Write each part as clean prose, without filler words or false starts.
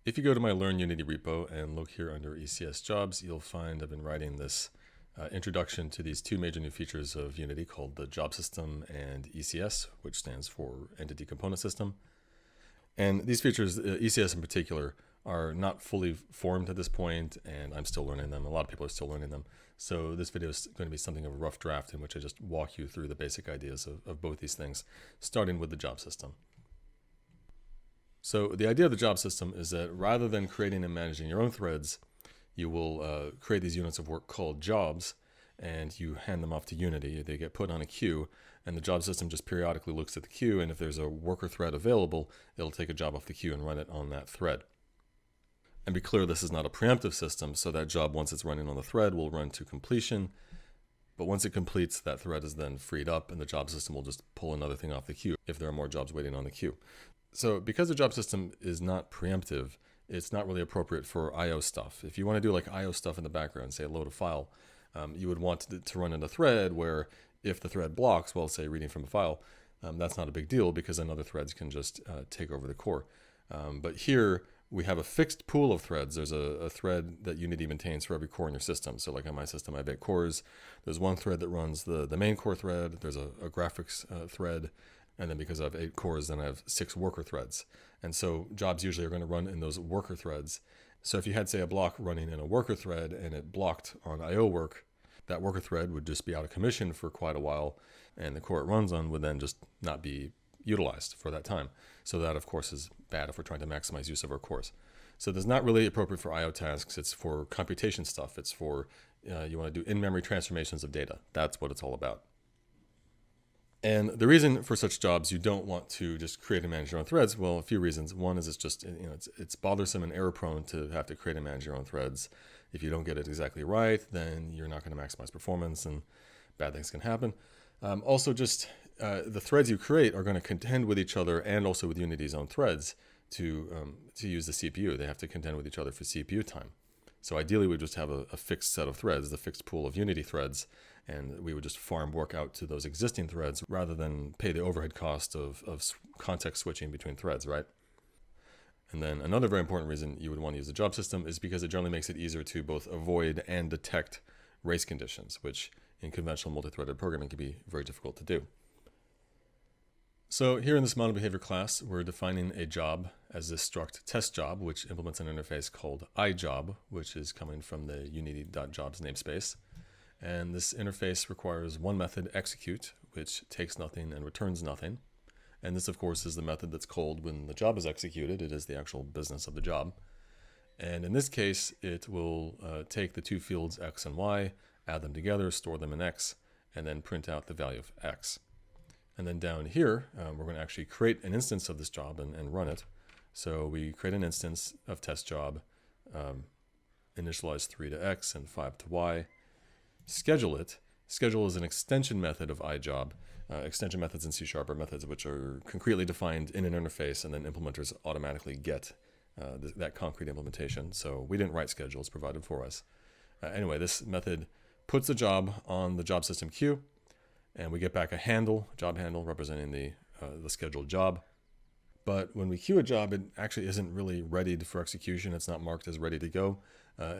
If you go to my Learn Unity repo and look here under ECS jobs, you'll find I've been writing this introduction to these two major new features of Unity called the job system and ECS, which stands for Entity Component System. And these features, ECS in particular, are not fully formed at this point, and I'm still learning them. A lot of people are still learning them. So this video is going to be something of a rough draft in which I just walk you through the basic ideas of both these things, starting with the job system. So the idea of the job system is that rather than creating and managing your own threads, you will create these units of work called jobs, and you hand them off to Unity. They get put on a queue, and the job system just periodically looks at the queue, and if there's a worker thread available, it'll take a job off the queue and run it on that thread. And be clear, this is not a preemptive system, so that job, once it's running on the thread, will run to completion. But once it completes, that thread is then freed up, and the job system will just pull another thing off the queue if there are more jobs waiting on the queue. So because the job system is not preemptive, it's not really appropriate for I/O stuff. If you want to do like I/O stuff in the background, say load a file, you would want to run in a thread where if the thread blocks, well, say reading from a file, that's not a big deal because then other threads can just take over the core. But here we have a fixed pool of threads. There's a thread that Unity maintains for every core in your system. So like on my system, I have 8 cores. There's one thread that runs the main core thread. There's a graphics thread. And then because I have 8 cores, then I have 6 worker threads. And so jobs usually are going to run in those worker threads. So if you had, say, a block running in a worker thread and it blocked on I/O work, that worker thread would just be out of commission for quite a while, and the core it runs on would then just not be utilized for that time. So that, of course, is bad if we're trying to maximize use of our cores. So this is not really appropriate for I/O tasks. It's for computation stuff. It's for, you want to do in-memory transformations of data. That's what it's all about. And the reason for such jobs you don't want to just create and manage your own threads, well, a few reasons. One is it's just, it's bothersome and error prone to have to create and manage your own threads. If you don't get it exactly right, then you're not going to maximize performance and bad things can happen. Also, just the threads you create are going to contend with each other and also with Unity's own threads to use the CPU. They have to contend with each other for CPU time. So ideally, we just have a fixed set of threads, the fixed pool of Unity threads, and we would just farm work out to those existing threads rather than pay the overhead cost of context switching between threads, right? And then another very important reason you would want to use the job system is because it generally makes it easier to both avoid and detect race conditions, which in conventional multi-threaded programming can be very difficult to do. So here in this model behavior class, we're defining a job as this struct test job, which implements an interface called iJob, which is coming from the unity.jobs namespace. And this interface requires one method, execute, which takes nothing and returns nothing. And this, of course, is the method that's called when the job is executed. It is the actual business of the job. And in this case, it will take the two fields x and y, add them together, store them in x, and then print out the value of x. And then down here, we're going to actually create an instance of this job and run it. So we create an instance of test job, initialize 3 to x and 5 to y, schedule it. Schedule is an extension method of iJob. Extension methods in C# are methods which are concretely defined in an interface, and then implementers automatically get that concrete implementation. So we didn't write schedule, it's provided for us. Anyway, this method puts the job on the job system queue, and we get back a handle, job handle, representing the scheduled job. But when we queue a job, it actually isn't really ready for execution. It's not marked as ready to go.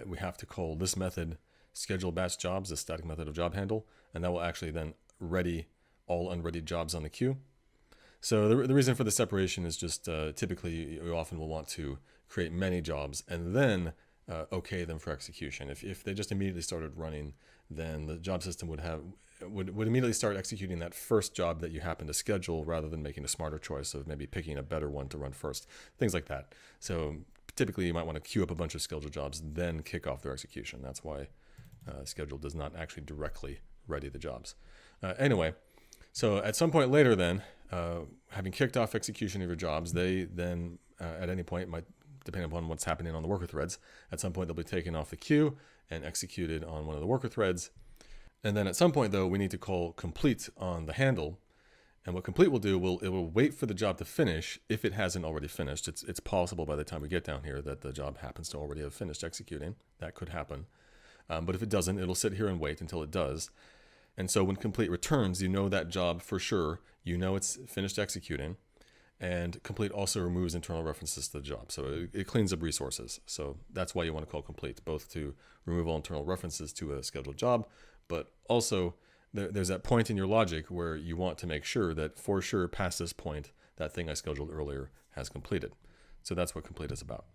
We have to call this method schedule batch jobs, the static method of job handle, and that will actually then ready all unready jobs on the queue. So the reason for the separation is just typically you often will want to create many jobs and then okay them for execution. If they just immediately started running, then the job system would immediately start executing that first job that you happen to schedule rather than making a smarter choice of maybe picking a better one to run first, things like that. So typically you might want to queue up a bunch of scheduled jobs, then kick off their execution. That's why schedule does not actually directly ready the jobs. Anyway, so at some point later then, having kicked off execution of your jobs, they then at any point might, depending upon what's happening on the worker threads, at some point they'll be taken off the queue and executed on one of the worker threads. And then at some point though, we need to call complete on the handle. And what complete will do, it will wait for the job to finish if it hasn't already finished. It's possible by the time we get down here that the job happens to already have finished executing. That could happen. But if it doesn't, it'll sit here and wait until it does. And so when complete returns, you know that job for sure. You know it's finished executing. And complete also removes internal references to the job. So it cleans up resources. So that's why you want to call complete, both to remove all internal references to a scheduled job, but also there's that point in your logic where you want to make sure that for sure past this point, that thing I scheduled earlier has completed. So that's what complete is about.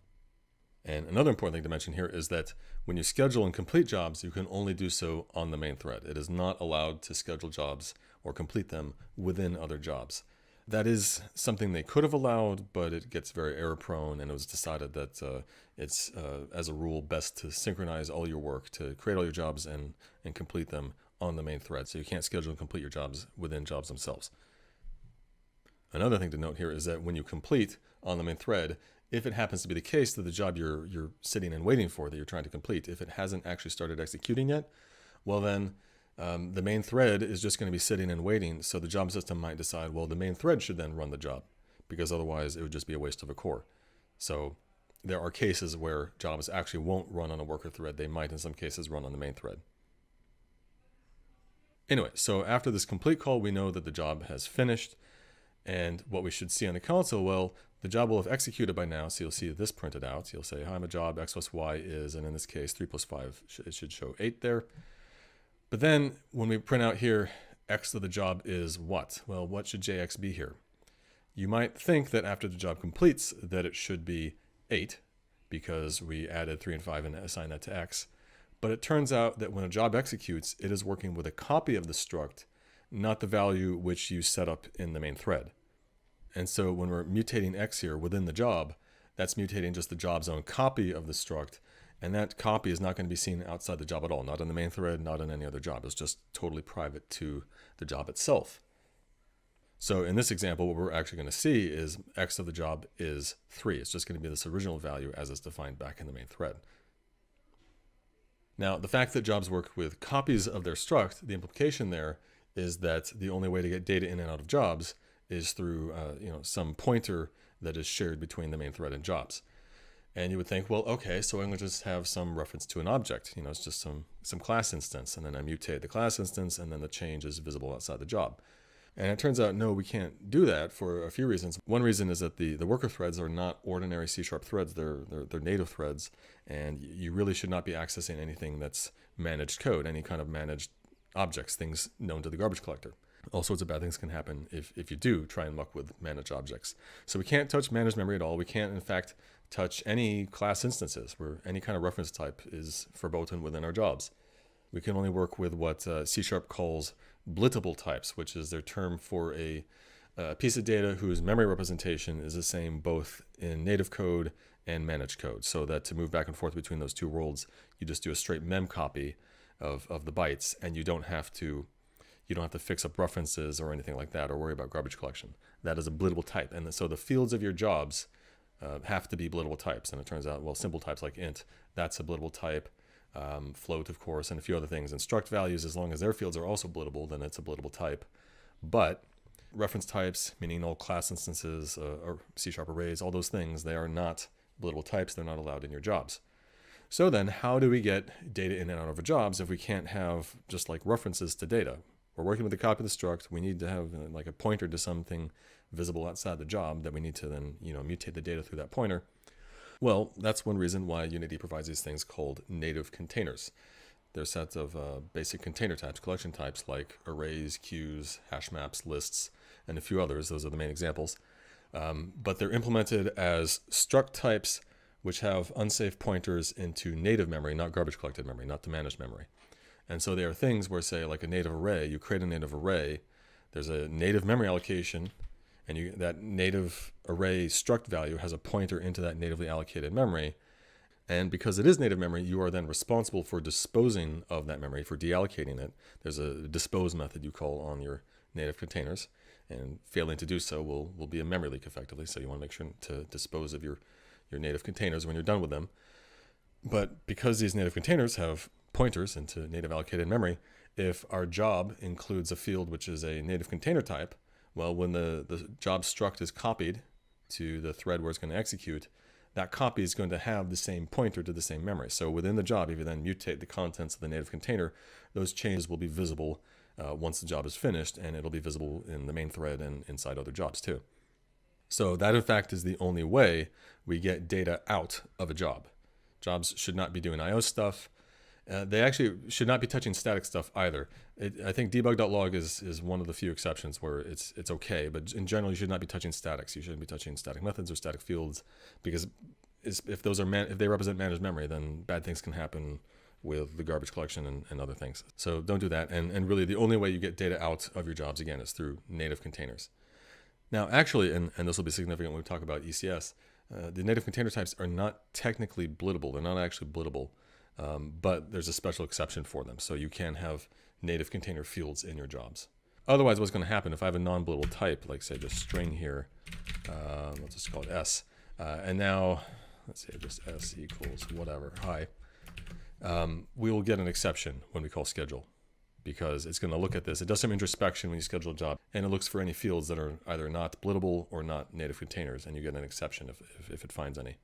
And another important thing to mention here is that when you schedule and complete jobs, you can only do so on the main thread. It is not allowed to schedule jobs or complete them within other jobs. That is something they could have allowed, but it gets very error prone, and it was decided that it's, as a rule, best to synchronize all your work, to create all your jobs and complete them on the main thread. So you can't schedule and complete your jobs within jobs themselves. Another thing to note here is that when you complete on the main thread, if it happens to be the case that the job you're sitting and waiting for, that you're trying to complete, if it hasn't actually started executing yet, well then, the main thread is just going to be sitting and waiting, so the job system might decide, well, the main thread should then run the job, because otherwise it would just be a waste of a core. So there are cases where jobs actually won't run on a worker thread. They might, in some cases, run on the main thread. Anyway, so after this complete call, we know that the job has finished, and what we should see on the console, well, the job will have executed by now, so you'll see this printed out. You'll say, hi, my job, x plus y is, and in this case, 3 plus 5, it should show 8 there. But then when we print out here, x of the job is what? Well, what should jx be here? You might think that after the job completes that it should be 8 because we added 3 and 5 and assigned that to x. But it turns out that when a job executes, it is working with a copy of the struct, not the value which you set up in the main thread. And so when we're mutating x here within the job, that's mutating just the job's own copy of the struct. And that copy is not going to be seen outside the job at all, not in the main thread, not in any other job. It's just totally private to the job itself. So in this example, what we're actually going to see is x of the job is 3. It's just going to be this original value as it's defined back in the main thread. Now, the fact that jobs work with copies of their struct, the implication there is that the only way to get data in and out of jobs is through some pointer that is shared between the main thread and jobs. And you would think, well, okay, so I'm going to just have some reference to an object. It's just some class instance, and then I mutate the class instance, and then the change is visible outside the job. And it turns out, no, we can't do that for a few reasons. One reason is that the worker threads are not ordinary C# threads. They're native threads, and you really should not be accessing anything that's managed code, any kind of managed objects, things known to the garbage collector. All sorts of bad things can happen if you do try and muck with managed objects. So we can't touch managed memory at all. We can't, in fact, touch any class instances where any kind of reference type is verboten within our jobs. We can only work with what C# calls blittable types, which is their term for a piece of data whose memory representation is the same both in native code and managed code. So that to move back and forth between those two worlds, you just do a straight mem copy of the bytes, and you don't have to fix up references or anything like that or worry about garbage collection. That is a blittable type. And so the fields of your jobs have to be blittable types. And it turns out, well, simple types like int, that's a blittable type. Float, of course, and a few other things. And struct values, as long as their fields are also blittable, then it's a blittable type. But reference types, meaning all class instances or C# arrays, all those things, they are not blittable types. They're not allowed in your jobs. So then how do we get data in and out of our jobs if we can't have just like references to data? We're working with a copy of the struct. We need to have like a pointer to something visible outside the job that we need to then, mutate the data through that pointer. Well, that's one reason why Unity provides these things called native containers. They're sets of basic container types, collection types like arrays, queues, hash maps, lists, and a few others. Those are the main examples. But they're implemented as struct types which have unsafe pointers into native memory, not garbage collected memory, not the managed memory. And so they are things where, say, like a native array, you create a native array, there's a native memory allocation, and that native array struct value has a pointer into that natively allocated memory. And because it is native memory, you are then responsible for disposing of that memory, for deallocating it. There's a dispose method you call on your native containers, and failing to do so will be a memory leak effectively. So you want to make sure to dispose of your native containers when you're done with them. But because these native containers have pointers into native allocated memory, if our job includes a field which is a native container type, well, when the job struct is copied to the thread where it's going to execute, that copy is going to have the same pointer to the same memory. So within the job, if you then mutate the contents of the native container, those changes will be visible once the job is finished, and it'll be visible in the main thread and inside other jobs too. So that in fact is the only way we get data out of a job. Jobs should not be doing IO stuff. They actually should not be touching static stuff either. I think debug.log is one of the few exceptions where it's okay, but in general you should not be touching statics. You shouldn't be touching static methods or static fields, because if they represent managed memory, then bad things can happen with the garbage collection and other things. So don't do that. And really the only way you get data out of your jobs, again, is through native containers. Now actually, and this will be significant when we talk about ECS, the native container types are not technically blittable. They're not actually blittable, but there's a special exception for them. So you can have native container fields in your jobs. Otherwise, what's going to happen if I have a non-blittable type, like say just string here, let's just call it S, and now let's say just S equals whatever, hi, we will get an exception when we call schedule, because it's going to look at this. It does some introspection when you schedule a job, and it looks for any fields that are either not blittable or not native containers, and you get an exception if it finds any.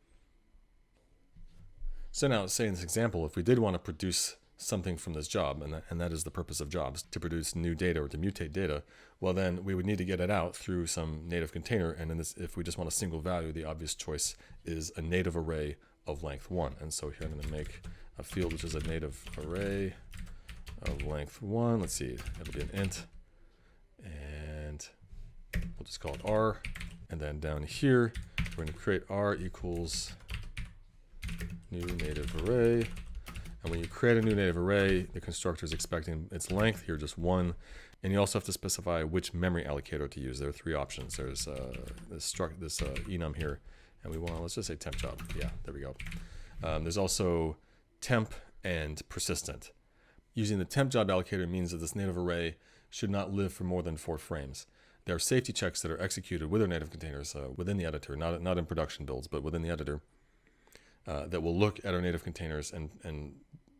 So now, say in this example, if we did want to produce something from this job, and that is the purpose of jobs, to produce new data or to mutate data, well then we would need to get it out through some native container, and in this, if we just want a single value, the obvious choice is a native array of length 1. And so here I'm going to make a field which is a native array of length 1. Let's see, it'll be an int, and we'll just call it R. And then down here, we're going to create R equals new native array. And when you create a new native array, the constructor is expecting its length, here just 1. And you also have to specify which memory allocator to use. There are 3 options. There's this enum here, and we want, let's just say temp job. Yeah, there we go. There's also temp and persistent. Using the temp job allocator means that this native array should not live for more than 4 frames. There are safety checks that are executed with our native containers within the editor, not in production builds, but within the editor, that will look at our native containers and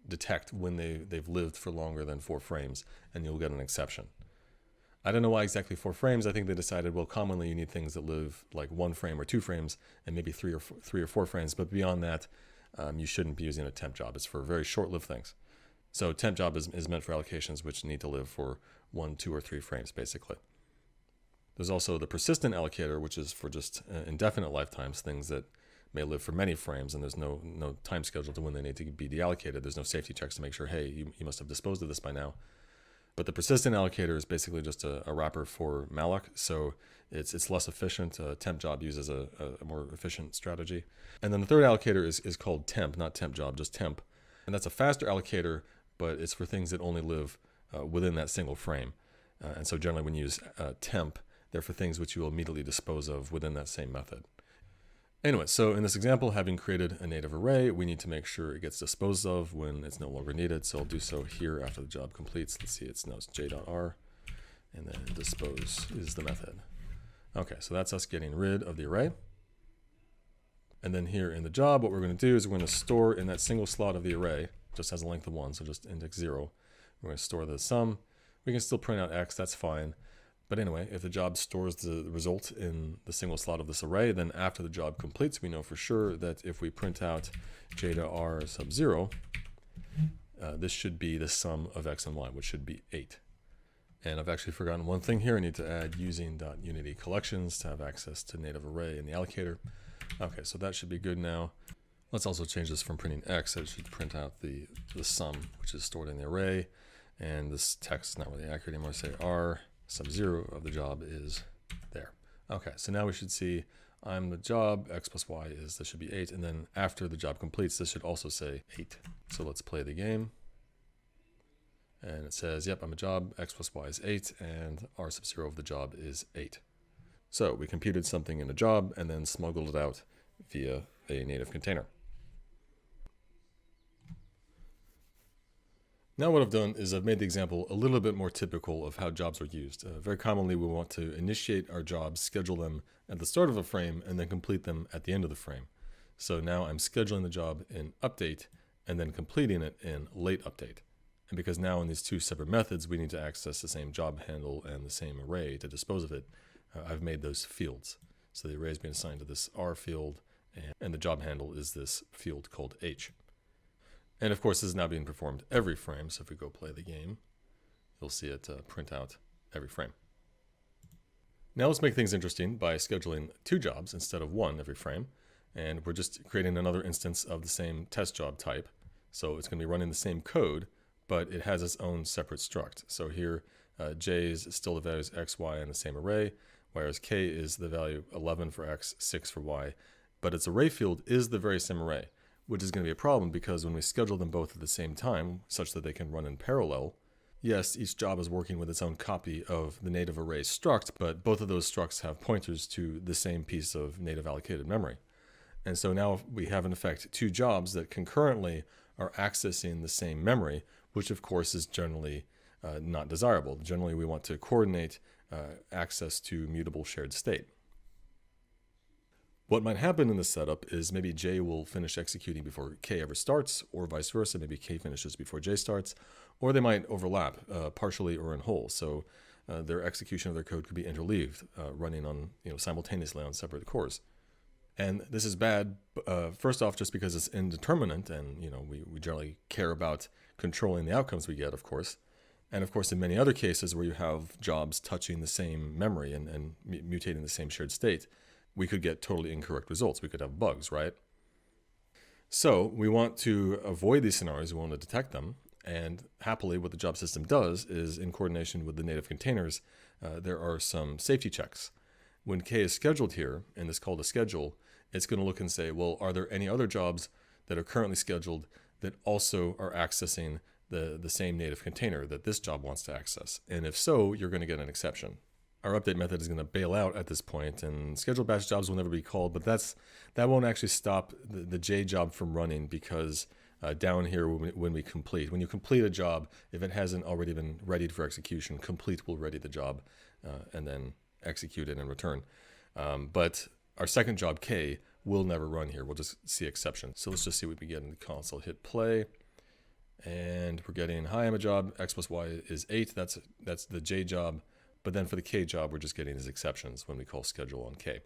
detect when they've lived for longer than 4 frames, and you'll get an exception. I don't know why exactly 4 frames. I think they decided, well, commonly you need things that live like 1 frame or 2 frames, and maybe 3 or 4 frames, but beyond that, you shouldn't be using a temp job. It's for very short-lived things. So temp job is meant for allocations which need to live for 1, 2, or 3 frames, basically. There's also the persistent allocator, which is for just indefinite lifetimes, things that may live for many frames, and there's no time schedule to when they need to be deallocated. There's no safety checks to make sure, hey, you must have disposed of this by now. But the persistent allocator is basically just a wrapper for malloc, so it's less efficient. Temp job uses a more efficient strategy. And then the third allocator is called temp, not temp job, just temp. And that's a faster allocator, but it's for things that only live within that single frame. And so generally when you use temp, they're for things which you will immediately dispose of within that same method. Anyway, so in this example, having created a native array, we need to make sure it gets disposed of when it's no longer needed. So I'll do so here after the job completes. Let's see, it's now j.r, and then dispose is the method. Okay, so that's us getting rid of the array. And then here in the job, what we're going to do is we're going to store in that single slot of the array, just has a length of 1, so just index 0. We're going to store the sum. We can still print out x, that's fine. But anyway, if the job stores the result in the single slot of this array, then after the job completes, we know for sure that if we print out j.r sub 0, this should be the sum of x and y, which should be 8. And I've actually forgotten one thing here. I need to add using.unity collections to have access to native array in the allocator. Okay, so that should be good now. Let's also change this from printing x. It should print out the sum, which is stored in the array. And this text is not really accurate anymore. Say r sub 0 of the job is there. Okay, so now we should see I'm the job, x plus y is, this should be 8, and then after the job completes, this should also say 8. So let's play the game. And it says, yep, I'm a job, x plus y is 8, and r sub 0 of the job is 8. So we computed something in a job and then smuggled it out via a native container. Now what I've done is I've made the example a little bit more typical of how jobs are used. Very commonly we want to initiate our jobs, schedule them at the start of a frame, and then complete them at the end of the frame. So now I'm scheduling the job in update and then completing it in late update. And because now in these 2 separate methods we need to access the same job handle and the same array to dispose of it, I've made those fields. So the array is being assigned to this R field, and the job handle is this field called H. And of course, this is now being performed every frame. So if we go play the game, you'll see it print out every frame. Now let's make things interesting by scheduling 2 jobs instead of 1 every frame. And we're just creating another instance of the same test job type. So it's going to be running the same code, but it has its own separate struct. So here, j is still the values x, y in the same array, whereas k is the value 11 for x, 6 for y. But its array field is the very same array, which is going to be a problem because when we schedule them both at the same time, such that they can run in parallel, yes, each job is working with its own copy of the native array struct, but both of those structs have pointers to the same piece of native allocated memory. And so now we have in effect 2 jobs that concurrently are accessing the same memory, which of course is generally not desirable. Generally, we want to coordinate access to mutable shared state. What might happen in this setup is maybe J will finish executing before K ever starts, or vice versa. Maybe K finishes before J starts, or they might overlap partially or in whole. So their execution of their code could be interleaved, running on simultaneously on separate cores. And this is bad, first off, just because it's indeterminate, and we generally care about controlling the outcomes we get, of course. And of course, in many other cases where you have jobs touching the same memory and mutating the same shared state, we could get totally incorrect results. We could have bugs, right? So we want to avoid these scenarios. We want to detect them. And happily, what the job system does is, in coordination with the native containers, there are some safety checks. When K is scheduled here, in this call to schedule, it's going to look and say, well, are there any other jobs that are currently scheduled that also are accessing the same native container that this job wants to access? And if so, you're going to get an exception. Our update method is going to bail out at this point, and scheduled batch jobs will never be called, but that won't actually stop the J job from running, because down here when we complete, when you complete a job, if it hasn't already been readied for execution, complete will ready the job and then execute it and return. But our second job, K, will never run here. We'll just see exceptions. So let's just see what we get in the console. Hit play, and we're getting, hi, I'm a job, x plus y is 8. That's the J job. But then for the K job, we're just getting these exceptions when we call schedule on K.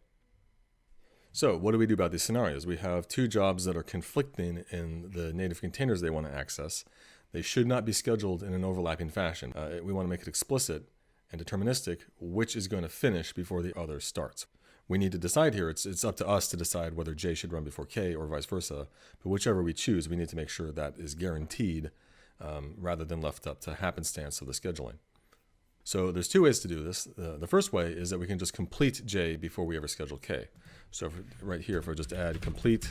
So what do we do about these scenarios? We have 2 jobs that are conflicting in the native containers they want to access. They should not be scheduled in an overlapping fashion. We want to make it explicit and deterministic which is going to finish before the other starts. We need to decide here, it's up to us to decide whether J should run before K or vice versa, but whichever we choose, we need to make sure that is guaranteed rather than left up to happenstance of the scheduling. So there's 2 ways to do this. The first way is that we can just complete J before we ever schedule K. So right here, if I just add complete,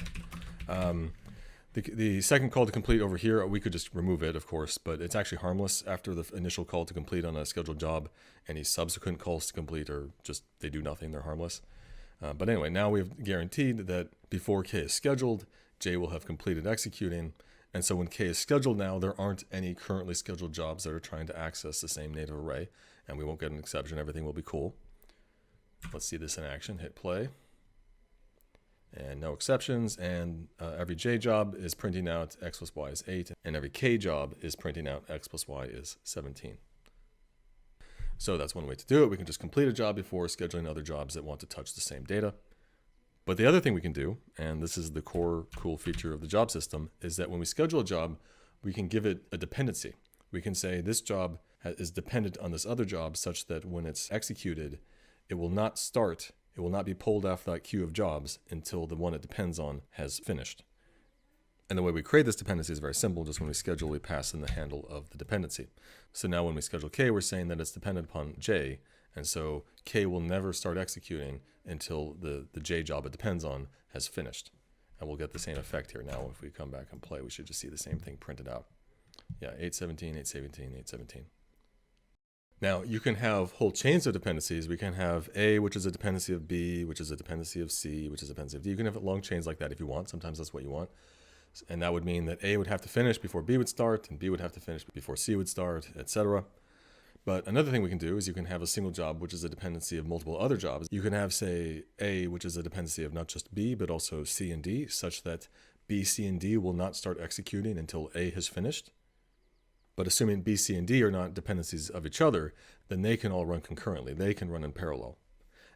the second call to complete over here, we could just remove it, of course, but it's actually harmless after the initial call to complete on a scheduled job. Any subsequent calls to complete are just, they do nothing, they're harmless. But anyway, now we've guaranteed that before K is scheduled, J will have completed executing. And so when K is scheduled now, there aren't any currently scheduled jobs that are trying to access the same native array, and we won't get an exception. Everything will be cool. Let's see this in action. Hit play. And no exceptions. And every J job is printing out x plus y is 8, and every K job is printing out x plus y is 17. So that's one way to do it. We can just complete a job before scheduling other jobs that want to touch the same data. But the other thing we can do, and this is the core cool feature of the job system, is that when we schedule a job, we can give it a dependency. We can say this job is dependent on this other job such that when it's executed, it will not start, it will not be pulled off that queue of jobs until the one it depends on has finished. And the way we create this dependency is very simple. Just when we schedule, we pass in the handle of the dependency. So now when we schedule K, we're saying that it's dependent upon J. And so K will never start executing until the J job it depends on has finished. And we'll get the same effect here. Now, if we come back and play, we should just see the same thing printed out. Yeah, 817, 817, 817. Now, you can have whole chains of dependencies. We can have A, which is a dependency of B, which is a dependency of C, which is a dependency of D. You can have long chains like that if you want. Sometimes that's what you want. And that would mean that A would have to finish before B would start, and B would have to finish before C would start, etc. But another thing we can do is you can have a single job, which is a dependency of multiple other jobs. You can have, say, A, which is a dependency of not just B, but also C and D, such that B, C, and D will not start executing until A has finished. But assuming B, C, and D are not dependencies of each other, then they can all run concurrently. They can run in parallel.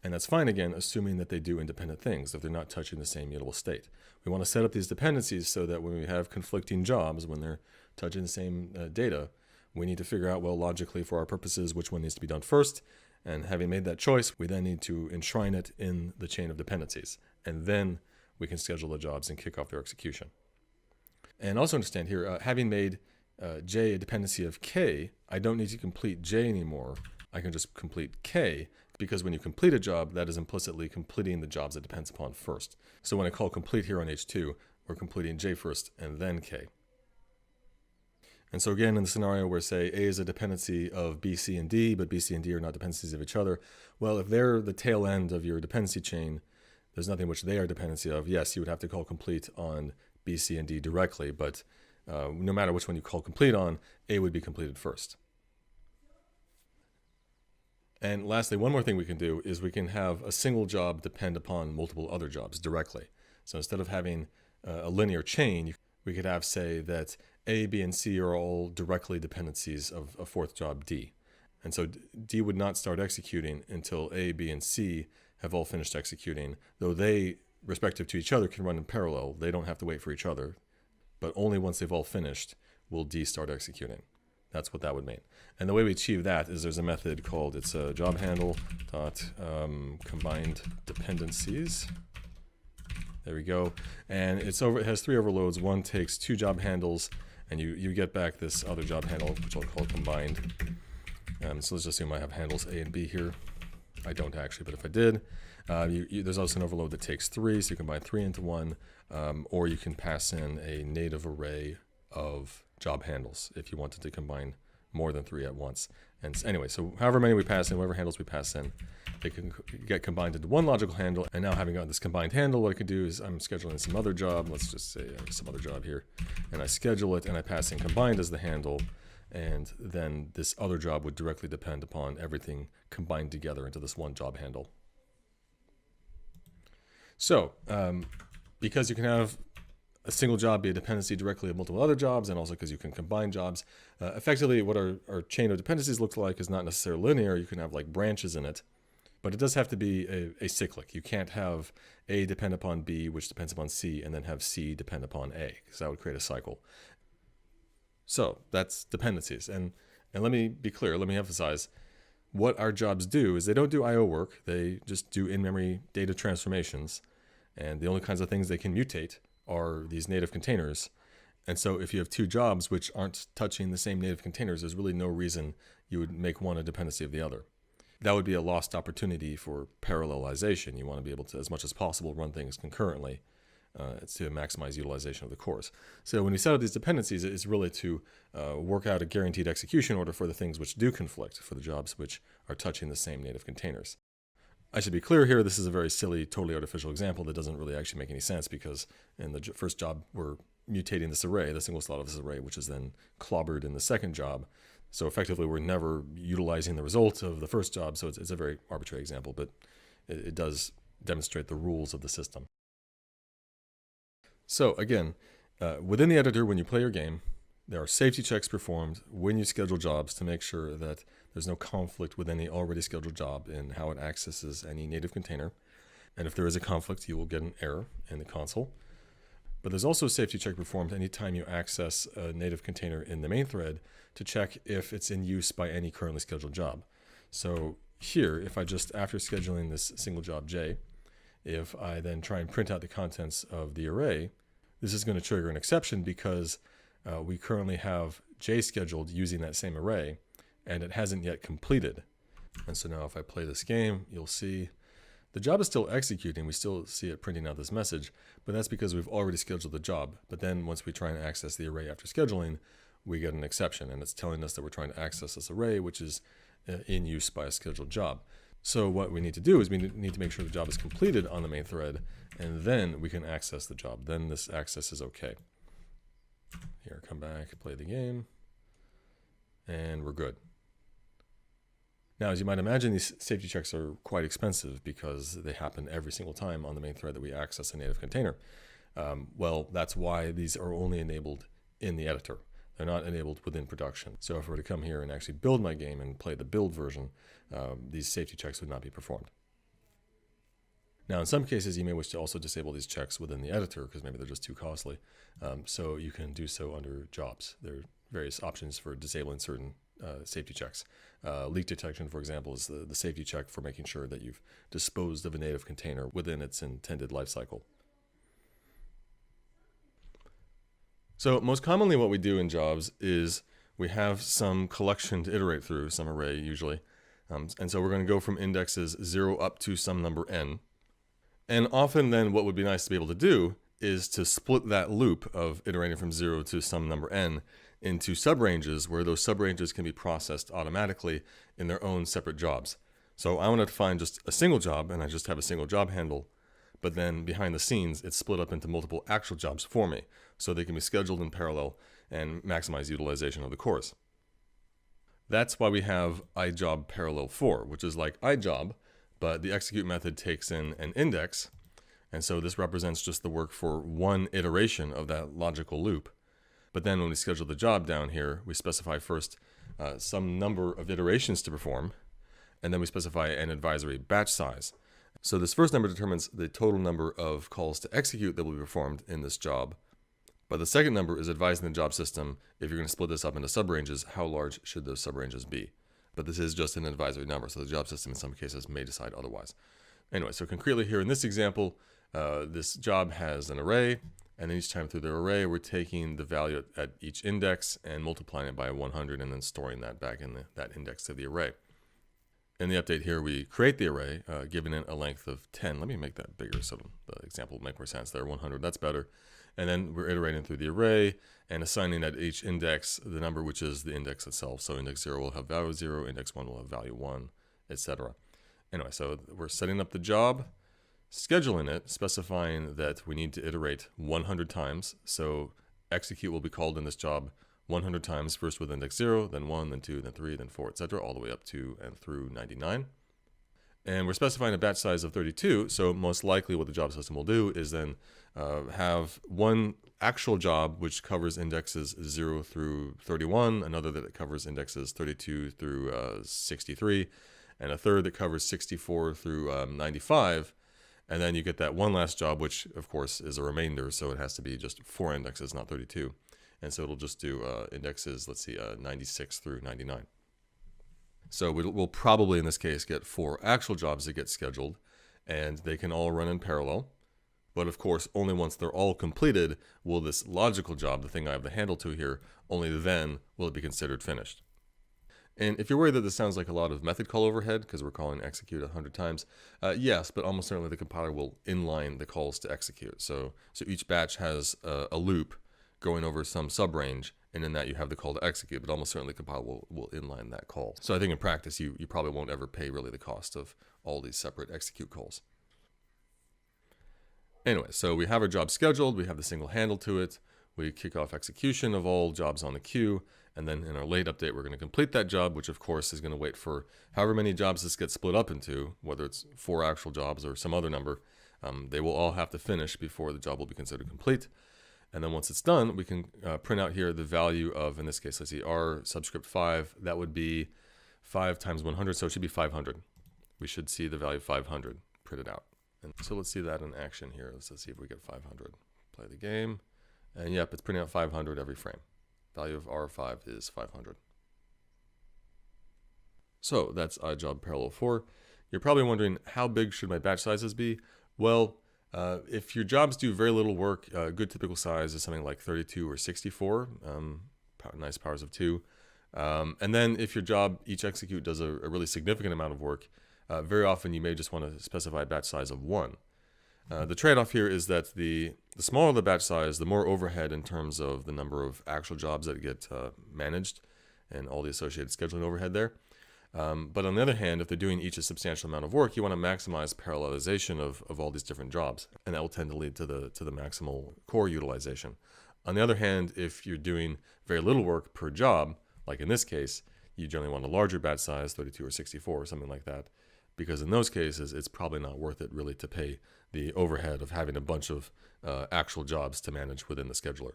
And that's fine, again, assuming that they do independent things, if they're not touching the same mutable state. We want to set up these dependencies so that when we have conflicting jobs, when they're touching the same data, we need to figure out, well, logically for our purposes, which one needs to be done first, And having made that choice, we then need to enshrine it in the chain of dependencies. And then we can schedule the jobs and kick off their execution. And also understand here, having made J a dependency of K, I don't need to complete J anymore. I can just complete K, because when you complete a job, that is implicitly completing the jobs it depends upon first. So when I call complete here on H2, we're completing J first and then K. And so again, in the scenario where, say, A is a dependency of B, C, and D, but B, C, and D are not dependencies of each other, well, if they're the tail end of your dependency chain, there's nothing which they are dependency of. Yes, you would have to call complete on B, C, and D directly, but no matter which one you call complete on, A would be completed first. And lastly, one more thing we can do is we can have a single job depend upon multiple other jobs directly. So instead of having a linear chain, we could have, say, that A, B, and C are all directly dependencies of a fourth job, D. And so D would not start executing until A, B, and C have all finished executing, though they, respective to each other, can run in parallel. They don't have to wait for each other. But only once they've all finished will D start executing. That's what that would mean. And the way we achieve that is there's a method called, it's a job handle dot combined dependencies. There we go. And it has 3 overloads. One takes 2 job handles, and you get back this other job handle, which I'll call combined. So let's just assume I have handles A and B here. I don't actually, but if I did, there's also an overload that takes 3, so you combine 3 into 1, or you can pass in a native array of job handles if you wanted to combine more than 3 at once. And anyway, so however many we pass in, whatever handles we pass in, they can get combined into one logical handle. And now having got this combined handle, what I could do is I'm scheduling some other job. Let's just say some other job here. And I schedule it and I pass in combined as the handle. And then this other job would directly depend upon everything combined together into this one job handle. So because you can have a single job be a dependency directly of multiple other jobs, and also because you can combine jobs, effectively what our chain of dependencies looks like is not necessarily linear. You can have like branches in it, but it does have to be a cyclic. You can't have A depend upon B, which depends upon C, and then have C depend upon A, because that would create a cycle. So that's dependencies. And let me be clear, let me emphasize, what our jobs do is they don't do I/O work. They just do in-memory data transformations. And the only kinds of things they can mutate are these native containers. And so if you have 2 jobs which aren't touching the same native containers, there's really no reason you would make one a dependency of the other. That would be a lost opportunity for parallelization. You want to be able to, as much as possible, run things concurrently to maximize utilization of the cores. So when we set up these dependencies, it's really to work out a guaranteed execution order for the things which do conflict, for the jobs which are touching the same native containers. I should be clear here, this is a very silly, totally artificial example that doesn't really actually make any sense, because in the first job, we're mutating this array, the single slot of this array, which is then clobbered in the second job. So effectively, we're never utilizing the result of the first job. So it's a very arbitrary example, but it does demonstrate the rules of the system. So again, within the editor, when you play your game, there are safety checks performed when you schedule jobs to make sure that there's no conflict with any already scheduled job in how it accesses any native container. And if there is a conflict, you will get an error in the console. But there's also a safety check performed anytime you access a native container in the main thread to check if it's in use by any currently scheduled job. So here, if I just, after scheduling this single job J, if I then try and print out the contents of the array, this is going to trigger an exception because we currently have J scheduled using that same array, and it hasn't yet completed. And so now if I play this game, you'll see the job is still executing. We still see it printing out this message, but that's because we've already scheduled the job. But then once we try and access the array after scheduling, we get an exception, and it's telling us that we're trying to access this array, which is in use by a scheduled job. So what we need to do is we need to make sure the job is completed on the main thread, and then we can access the job. Then this access is okay. Here, come back, play the game, and we're good. Now, as you might imagine, these safety checks are quite expensive because they happen every single time on the main thread that we access a native container. Well, that's why these are only enabled in the editor. They're not enabled within production. So if I were to come here and actually build my game and play the build version, these safety checks would not be performed. Now, in some cases, you may wish to also disable these checks within the editor because maybe they're just too costly. So you can do so under jobs. There are various options for disabling certain safety checks. Leak detection, for example, is the safety check for making sure that you've disposed of a native container within its intended life cycle. So most commonly what we do in jobs is we have some collection to iterate through, some array usually. And so we're going to go from indexes 0 up to some number n. And often then what would be nice to be able to do is to split that loop of iterating from 0 to some number n into subranges where those subranges can be processed automatically in their own separate jobs. So I want to find just a single job and I just have a single job handle, but then behind the scenes it's split up into multiple actual jobs for me so they can be scheduled in parallel and maximize utilization of the cores. That's why we have iJob parallel for, which is like iJob, but the execute method takes in an index, and so this represents just the work for one iteration of that logical loop. But then when we schedule the job down here, we specify first some number of iterations to perform, and then we specify an advisory batch size. So this first number determines the total number of calls to execute that will be performed in this job. But the second number is advising the job system, if you're going to split this up into subranges, how large should those subranges be? But this is just an advisory number, so the job system in some cases may decide otherwise. Anyway, so concretely here in this example, this job has an array, and then each time through the array, we're taking the value at each index and multiplying it by 100 and then storing that back in that index to the array. In the update here, we create the array, giving it a length of 10. Let me make that bigger so the example will make more sense there. 100, that's better. And then we're iterating through the array and assigning at each index the number which is the index itself. So index 0 will have value 0, index 1 will have value 1, etc. Anyway, so we're setting up the job, scheduling it, specifying that we need to iterate 100 times. So execute will be called in this job 100 times, first with index 0, then 1, then 2, then 3, then 4, etc., all the way up to and through 99. And we're specifying a batch size of 32, so most likely what the job system will do is then have one actual job which covers indexes 0 through 31, another that covers indexes 32 through 63, and a third that covers 64 through 95. And then you get that one last job, which of course is a remainder, so it has to be just 4 indexes, not 32. And so it'll just do indexes, let's see, 96 through 99. So we'll probably in this case get 4 actual jobs that get scheduled, and they can all run in parallel. But of course, only once they're all completed will this logical job, the thing I have the handle to here, only then will it be considered finished. And if you're worried that this sounds like a lot of method call overhead, because we're calling execute 100 times, yes, but almost certainly the compiler will inline the calls to execute. So each batch has a loop going over some subrange, and in that you have the call to execute, but almost certainly the compiler will inline that call. So I think in practice, you probably won't ever pay really the cost of all these separate execute calls. Anyway, so we have our job scheduled, we have the single handle to it, we kick off execution of all jobs on the queue, and then in our late update, we're going to complete that job, which of course is going to wait for however many jobs this gets split up into, whether it's 4 actual jobs or some other number. They will all have to finish before the job will be considered complete. And then once it's done, we can print out here the value of, in this case, let's see, R subscript 5. That would be 5 times 100, so it should be 500. We should see the value of 500 printed out. And so let's see that in action here. Let's see if we get 500. Play the game. And yep, it's printing out 500 every frame. Value of R5 is 500. So that's iJob parallel for. You're probably wondering, how big should my batch sizes be? Well, if your jobs do very little work, a good typical size is something like 32 or 64, nice powers of 2. And then if your job, each execute, does a really significant amount of work, very often you may just want to specify a batch size of 1. The trade-off here is that the smaller the batch size, the more overhead in terms of the number of actual jobs that get managed and all the associated scheduling overhead there. But on the other hand, if they're doing each a substantial amount of work, you want to maximize parallelization of all these different jobs, and that will tend to lead to the maximal core utilization. On the other hand, if you're doing very little work per job, like in this case, you generally want a larger batch size, 32 or 64 or something like that, because in those cases, it's probably not worth it really to pay the overhead of having a bunch of actual jobs to manage within the scheduler.